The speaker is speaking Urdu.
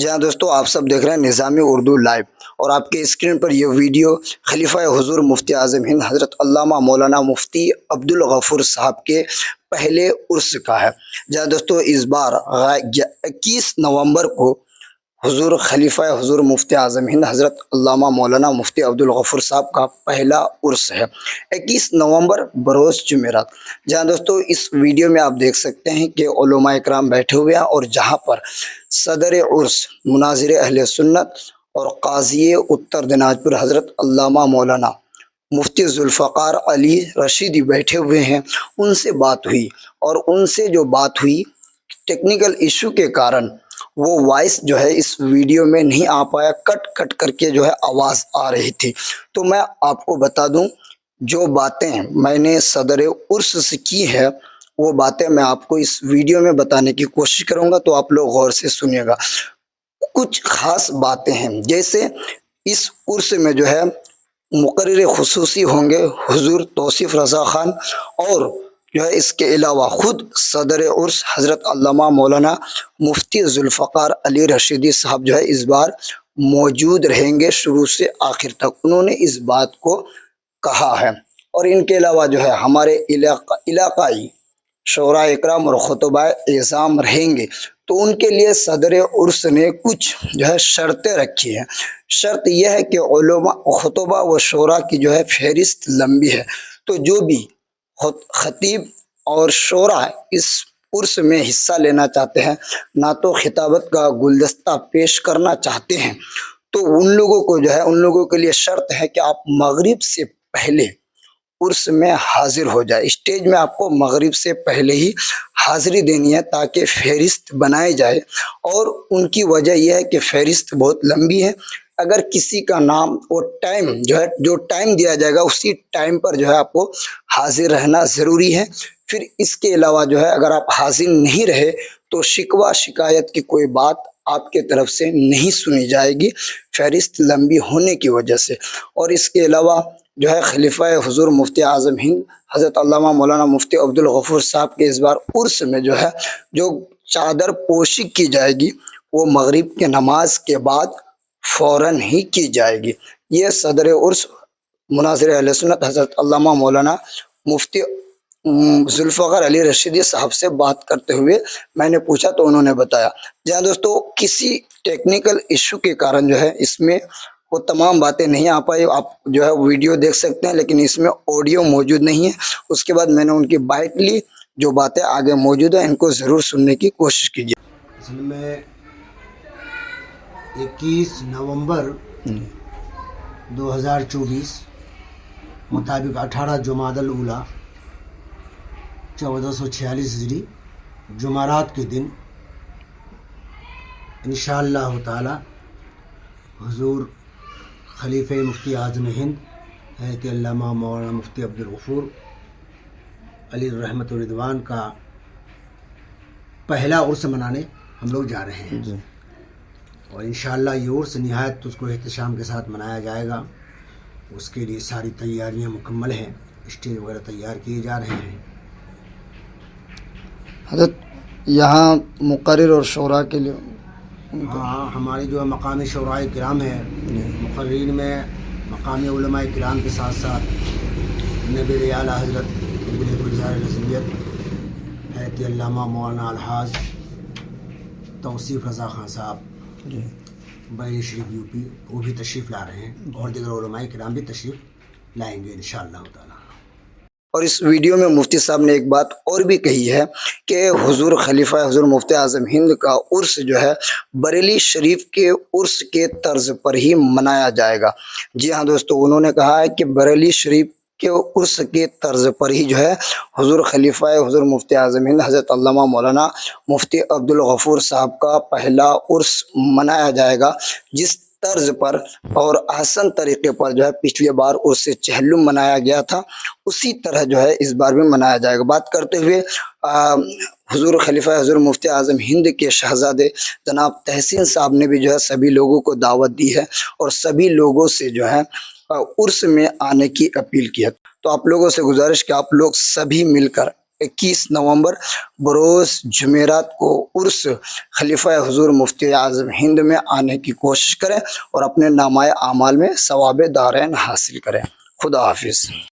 جی ہاں دوستو، آپ سب دیکھ رہے ہیں نظامی اردو لائیو، اور آپ کے اسکرین پر یہ ویڈیو خلیفہ حضور مفتی اعظم ہند حضرت علامہ مولانا مفتی عبدالغفور صاحب کے پہلے عرس کا ہے۔ جی ہاں دوستو، اس بار 21 نومبر کو حضور خلیفہ حضور مفتی اعظم ہند حضرت علامہ مولانا مفتی عبدالغفور صاحب کا پہلا عرس ہے، 21 نومبر بروز جمعرات۔ جہاں دوستو اس ویڈیو میں آپ دیکھ سکتے ہیں کہ علماء اکرام بیٹھے ہوئے ہیں، اور جہاں پر صدر عرس مناظر اہل سنت اور قاضی اتر دناجپور حضرت علامہ مولانا مفتی ذوالفقار علی رشیدی بیٹھے ہوئے ہیں۔ ان سے بات ہوئی، اور ان سے جو بات ہوئی ٹیکنیکل ایشو کے کارن وہ وائس جو ہے اس ویڈیو میں نہیں آ پایا، کٹ کٹ کر کے جو ہے آواز آ رہی تھی۔ تو میں آپ کو بتا دوں، جو باتیں میں نے صدر عرس سے کی ہے وہ باتیں میں آپ کو اس ویڈیو میں بتانے کی کوشش کروں گا، تو آپ لوگ غور سے سنیے گا۔ کچھ خاص باتیں ہیں، جیسے اس عرس میں جو ہے مقرر خصوصی ہوں گے حضور توصیف رضا خان، اور جو ہے اس کے علاوہ خود صدر عرس حضرت علامہ مولانا مفتی ذوالفقار علی رشیدی صاحب جو ہے اس بار موجود رہیں گے شروع سے آخر تک، انہوں نے اس بات کو کہا ہے۔ اور ان کے علاوہ جو ہے ہمارے علاقائی شعراء اکرام اور خطباء اعظام رہیں گے، تو ان کے لیے صدر عرس نے کچھ جو ہے شرطیں رکھی ہیں۔ شرط یہ ہے کہ علماء خطباء و شعراء کی جو ہے فہرست لمبی ہے، تو جو بھی خطیب اور شعراء اس عرس میں حصہ لینا چاہتے ہیں، نہ تو خطابت کا گلدستہ پیش کرنا چاہتے ہیں، تو ان لوگوں کو جو ہے ان لوگوں کے لیے شرط ہے کہ آپ مغرب سے پہلے عرس میں حاضر ہو جائے۔ اسٹیج میں آپ کو مغرب سے پہلے ہی حاضری دینی ہے، تاکہ فہرست بنائی جائے۔ اور ان کی وجہ یہ ہے کہ فہرست بہت لمبی ہے، اگر کسی کا نام اور ٹائم جو ٹائم دیا جائے گا اسی ٹائم پر جو ہے آپ کو حاضر رہنا ضروری ہے۔ پھر اس کے علاوہ جو ہے اگر آپ حاضر نہیں رہے تو شکوہ شکایت کی کوئی بات آپ کے طرف سے نہیں سنی جائے گی، فہرست لمبی ہونے کی وجہ سے۔ اور اس کے علاوہ جو ہے خلیفہ حضور مفتی اعظم ہند حضرت علامہ مولانا مفتی عبدالغفور صاحب کے اس بار عرس میں جو ہے جو چادر پوشی کی جائے گی وہ مغرب کے نماز کے بعد فوراً ہی کی جائے گی۔ یہ صدر عرس مناظر اہل سنت حضرت علامہ مولانا مفتی ذوالفقار علی رشیدی صاحب سے بات کرتے ہوئے میں نے پوچھا، تو انہوں نے بتایا۔ جہاں دوستو کسی ٹیکنیکل ایشو کے کارن جو ہے اس میں وہ تمام باتیں نہیں آ پائی، آپ جو ہے ویڈیو دیکھ سکتے ہیں لیکن اس میں آڈیو موجود نہیں ہے۔ اس کے بعد میں نے ان کی بائٹ لی، جو باتیں آگے موجود ہیں ان کو ضرور سننے کی کوشش کیجیے۔ اصل میں 21 نومبر 2024 مطابق 18 جمادی الاولیٰ 1446 ہجری جمعرات کے دن انشاءاللہ تعالی حضور خلیفہ مفتی اعظم ہند حضرت علامہ مولانا مفتی عبدالغفور علی رحمت الرضوان کا پہلا عرس منانے ہم لوگ جا رہے ہیں، اور انشاءاللہ یہ عرس نہایت اس کو احتشام کے ساتھ منایا جائے گا۔ اس کے لیے ساری تیاریاں مکمل ہیں، اسٹیج وغیرہ تیار کیے جا رہے ہیں۔ حضرت یہاں مقرر اور شعراء کے لیے ہاں، ہماری جو مقامی شعراء کرام ہیں، مقررین میں مقامی علماء کرام کے ساتھ ساتھ نبی اعلیٰ حضرت گلزار رسمیت حضرت علامہ مولانا الحاظ توصیف رضا خان صاحب بریلی شریف یو پی، وہ بھی تشریف لا رہے ہیں، اور دیگر علماء کرام بھی تشریف لائیں گے انشاءاللہ تعالی۔ اور اس ویڈیو میں مفتی صاحب نے ایک بات اور بھی کہی ہے کہ حضور خلیفہ حضور مفتی اعظم ہند کا عرس جو ہے بریلی شریف کے عرس کے طرز پر ہی منایا جائے گا۔ جی ہاں دوستو، انہوں نے کہا ہے کہ بریلی شریف کے عرس کے طرز پر ہی جو ہے حضور خلیفہ حضور مفتی اعظم ہند حضرت علامہ مولانا مفتی عبدالغفور صاحب کا پہلا عرس منایا جائے گا، جس طرز پر اور احسن طریقے پر جو ہے پچھلی بار عرس چہلم منایا گیا تھا، اسی طرح جو ہے اس بار بھی منایا جائے گا۔ بات کرتے ہوئے حضور خلیفہ حضور مفتی اعظم ہند کے شہزادے جناب تحسین صاحب نے بھی جو ہے سبھی لوگوں کو دعوت دی ہے، اور سبھی لوگوں سے جو ہے عرس میں آنے کی اپیل کی ہے۔ تو آپ لوگوں سے گزارش کہ آپ لوگ سبھی مل کر 21 نومبر بروز جمعرات کو عرس خلیفہ حضور مفتی اعظم ہند میں آنے کی کوشش کریں اور اپنے نامۂ اعمال میں ثواب دارین حاصل کریں۔ خدا حافظ۔